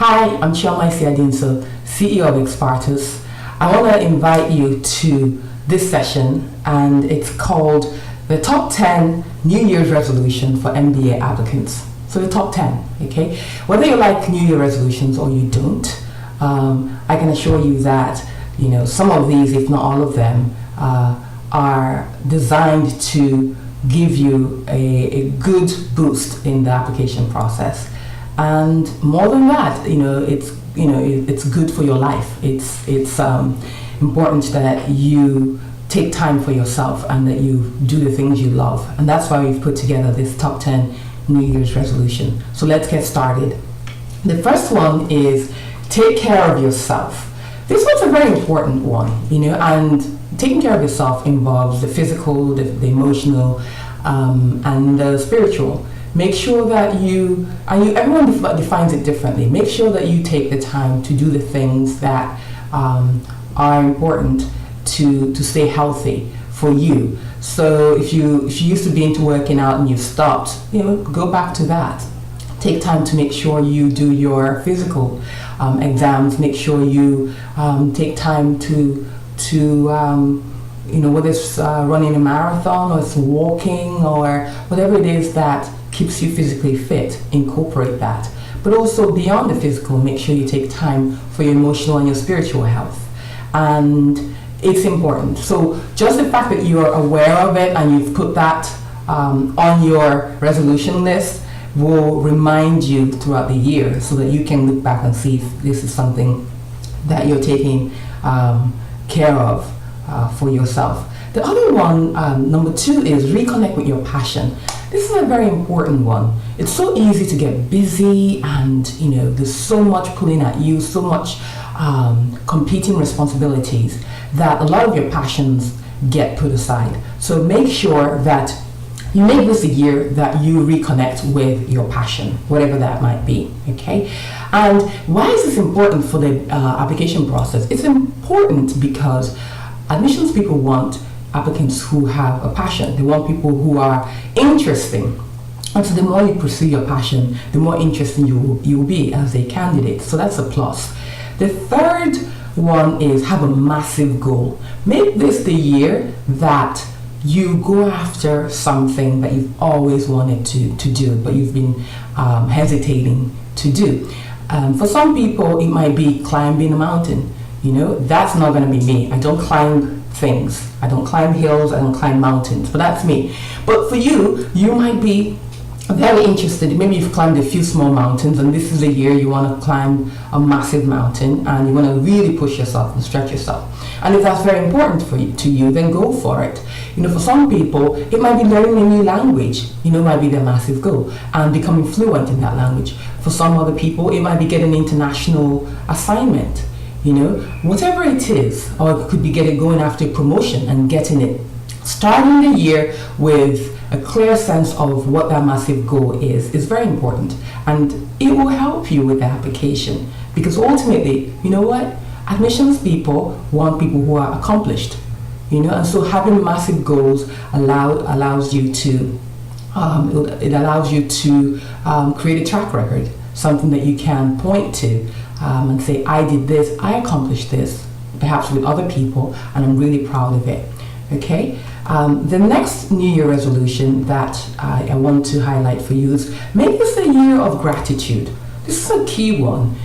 Hi, I'm Chioma Isiadinso, CEO of Expartus. I want to invite you to this session, and it's called the top 10 New Year's resolution for MBA applicants. So the top 10, okay? Whether you like New Year resolutions or you don't, I can assure you that some of these, if not all of them, are designed to give you a good boost in the application process. And more than that, it's good for your life. It's important that you take time for yourself and that you do the things you love. And that's why we've put together this top 10 New Year's resolution. So let's get started. The first one is take care of yourself. This one's a very important one, and taking care of yourself involves the physical, the emotional, and the spiritual. Make sure that everyone defines it differently. Make sure that you take the time to do the things that are important to stay healthy for you. So if you used to be into working out and you stopped, go back to that. Take time to make sure you do your physical exams. Make sure you take time to whether it's running a marathon or it's walking or whatever it is that keeps you physically fit, incorporate that. But also beyond the physical, make sure you take time for your emotional and your spiritual health. And it's important. So just the fact that you're aware of it and you've put that on your resolution list will remind you throughout the year so that you can look back and see if this is something that you're taking care of for yourself. The other one, number 2, is reconnect with your passion. This is a very important one. It's so easy to get busy and there's so much pulling at you, so much competing responsibilities that a lot of your passions get put aside. So make sure that you make this a year that you reconnect with your passion, whatever that might be, okay? And why is this important for the application process? It's important because admissions people want applicants who have a passion. They want people who are interesting. And so the more you pursue your passion, the more interesting you will be as a candidate. So that's a plus. The third one is have a massive goal. Make this the year that you go after something that you've always wanted to do, but you've been hesitating to do. For some people, it might be climbing a mountain. That's not going to be me. I don't climb things. I don't climb hills. I don't climb mountains, but that's me. But for you, you might be very interested. Maybe you've climbed a few small mountains and this is a year you want to climb a massive mountain and you want to really push yourself and stretch yourself. And if that's very important to you, then go for it. For some people, it might be learning a new language, might be their massive goal and becoming fluent in that language. For some other people, it might be getting an international assignment, whatever it is, or it could be going after a promotion and getting it. Starting the year with a clear sense of what that massive goal is very important, and it will help you with the application because ultimately, admissions people want people who are accomplished, and so having massive goals allows you to create a track record, something that you can point to and say, I did this, I accomplished this, perhaps with other people, and I'm really proud of it. Okay. The next New Year resolution that I want to highlight for you is make this a year of gratitude. This is a key one.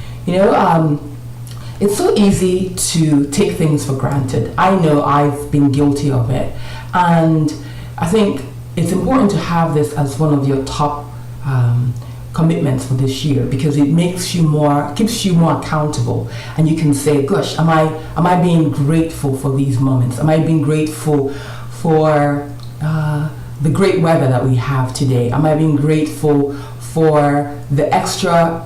It's so easy to take things for granted. I know I've been guilty of it, and I think it's important to have this as one of your top commitments for this year because it keeps you more accountable, and you can say, gosh, am I being grateful for these moments? Am I being grateful for the great weather that we have today? Am I being grateful for the extra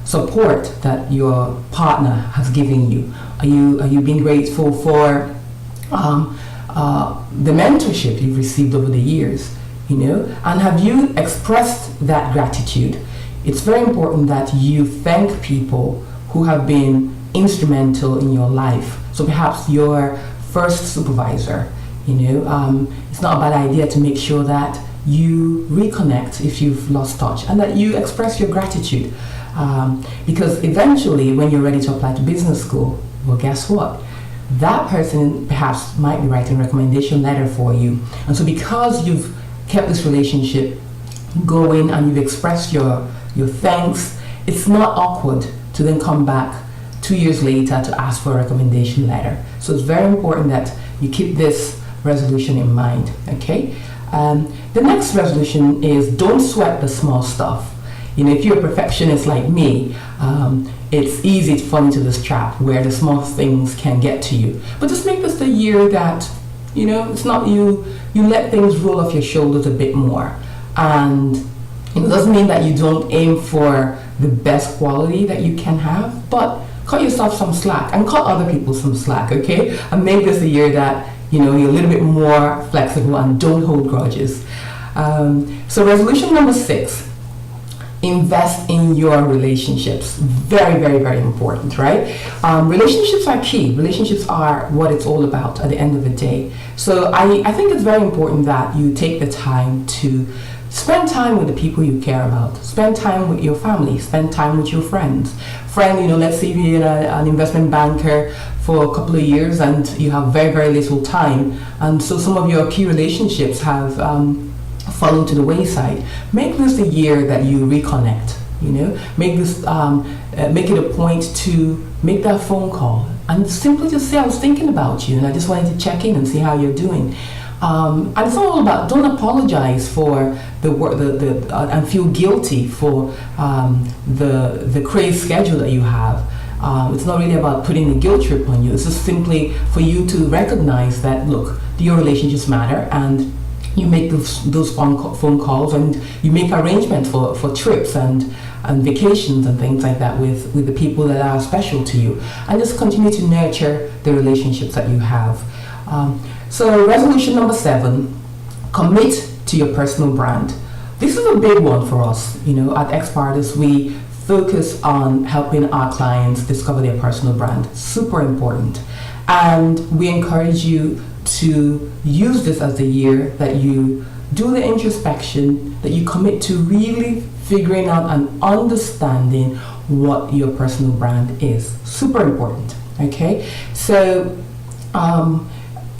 support that your partner has given you? Are you being grateful for the mentorship you've received over the years? And have you expressed that gratitude? It's very important that you thank people who have been instrumental in your life. So perhaps your first supervisor, it's not a bad idea to make sure that you reconnect if you've lost touch, and that you express your gratitude. Because eventually, when you're ready to apply to business school, well, guess what? That person perhaps might be writing a recommendation letter for you. And so because you've kept this relationship going and you've expressed your thanks, it's not awkward to then come back 2 years later to ask for a recommendation letter. So it's very important that you keep this resolution in mind, okay? The next resolution is don't sweat the small stuff. You know, if you're a perfectionist like me, it's easy to fall into this trap where the small things can get to you. But just make this the year that, you know, it's not you let things roll off your shoulders a bit more. And it doesn't mean that you don't aim for the best quality that you can have, but cut yourself some slack and cut other people some slack, okay? And make this a year that, you know, you're a little bit more flexible and don't hold grudges. So resolution number 6, invest in your relationships. Very, very, very important, right? Relationships are key. Relationships are what it's all about at the end of the day. So I think it's very important that you take the time to spend time with the people you care about. Spend time with your family. Spend time with your friends. You know, let's say you're an investment banker for a couple of years and you have very, very little time. And so some of your key relationships have fallen to the wayside. Make this a year that you reconnect, you know. Make it a point to make that phone call and simply just say, I was thinking about you and I just wanted to check in and see how you're doing. And it's all about, don't apologize for the work, and feel guilty for the crazy schedule that you have. It's not really about putting a guilt trip on you. It's just simply for you to recognize that, look, your relationships matter, and you make those phone calls, and you make arrangements for trips and vacations and things like that with the people that are special to you, and just continue to nurture the relationships that you have. So resolution number 7, commit to your personal brand. This is a big one for us. You know, at Expartus, we focus on helping our clients discover their personal brand. Super important. And we encourage you to use this as the year that you do the introspection, that you commit to really figuring out and understanding what your personal brand is. Super important, okay? So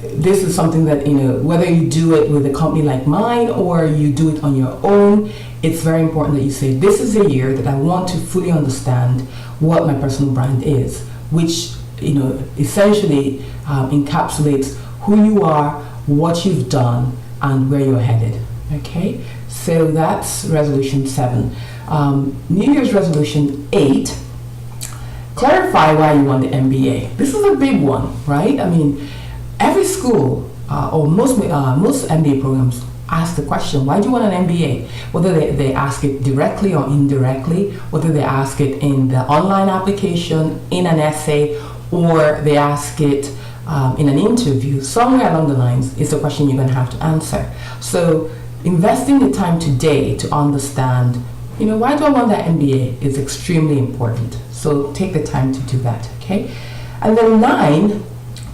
this is something that, you know, whether you do it with a company like mine or you do it on your own, it's very important that you say, this is a year that I want to fully understand what my personal brand is, which, you know, essentially encapsulates who you are, what you've done, and where you're headed, okay? So that's resolution 7. New Year's resolution 8, clarify why you want the MBA. This is a big one, right? I mean, every school or most MBA programs ask the question, why do you want an MBA? Whether they ask it directly or indirectly, whether they ask it in the online application, in an essay, or they ask it in an interview, somewhere along the lines is a question you're going to have to answer. So investing the time today to understand, you know, why do I want that MBA is extremely important. So take the time to do that, okay? And then 9,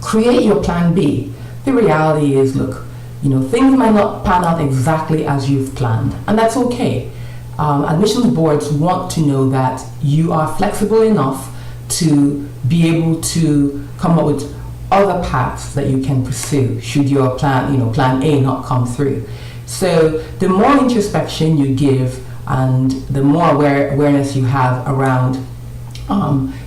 create your plan B. The reality is, look, you know, things might not pan out exactly as you've planned, and that's okay. Admissions boards want to know that you are flexible enough to be able to come up with other paths that you can pursue should your plan, you know, plan A not come through. So the more introspection you give and the more awareness you have around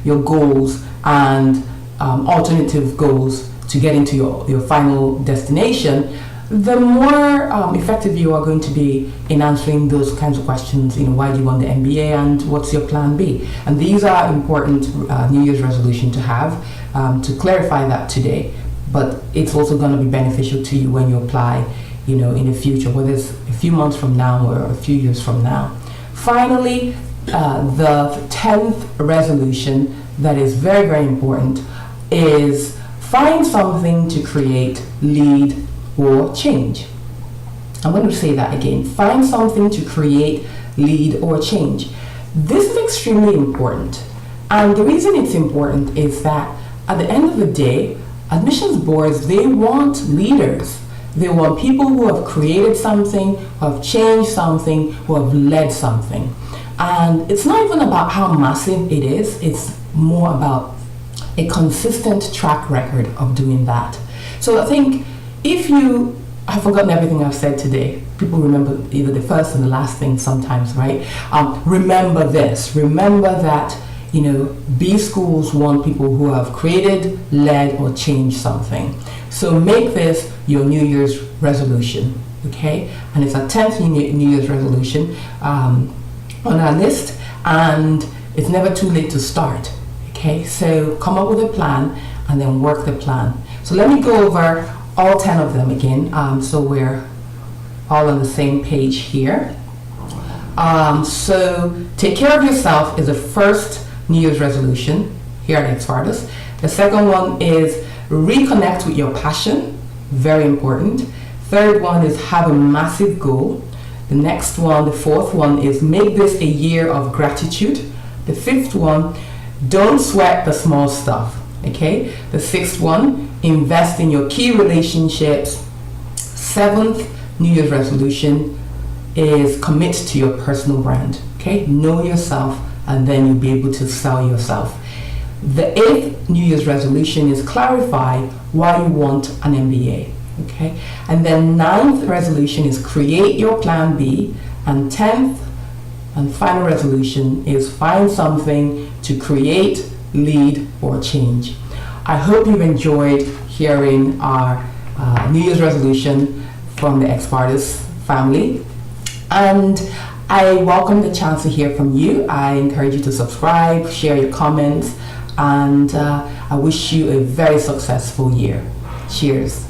your goals and alternative goals to get into your final destination, the more effective you are going to be in answering those kinds of questions. You know, why do you want the MBA and what's your plan B? And these are important New Year's resolution to have, to clarify that today. But it's also going to be beneficial to you when you apply, you know, in the future, whether it's a few months from now or a few years from now. Finally, the 10th resolution that is very, very important is find something to create, lead, or change. I'm going to say that again. Find something to create, lead, or change. This is extremely important. And the reason it's important is that at the end of the day, admissions boards, they want leaders. They want people who have created something, who have changed something, who have led something. And it's not even about how massive it is, it's more about a consistent track record of doing that. So I think if you have forgotten everything I've said today, people remember either the first and the last thing sometimes, right? Remember this, remember that, B schools want people who have created, led, or changed something. So make this your New Year's resolution, okay? And it's our 10th New Year's resolution on our list, and it's never too late to start, okay? So come up with a plan and then work the plan. So let me go over all 10 of them again, so we're all on the same page here. So take care of yourself is the first New Year's resolution here at Expartus. The second one is reconnect with your passion, very important. Third one is have a massive goal. The next one, the fourth one, is make this a year of gratitude. The fifth one, don't sweat the small stuff, okay? The sixth one, invest in your key relationships. Seventh New Year's resolution is commit to your personal brand, okay? Know yourself, and then you'll be able to sell yourself. The eighth New Year's resolution is clarify why you want an MBA, okay? And then ninth resolution is create your plan B, and 10th and final resolution is find something to create, lead, or change. I hope you've enjoyed hearing our New Year's resolution from the Expartus family, and I welcome the chance to hear from you. I encourage you to subscribe, share your comments, and I wish you a very successful year. Cheers.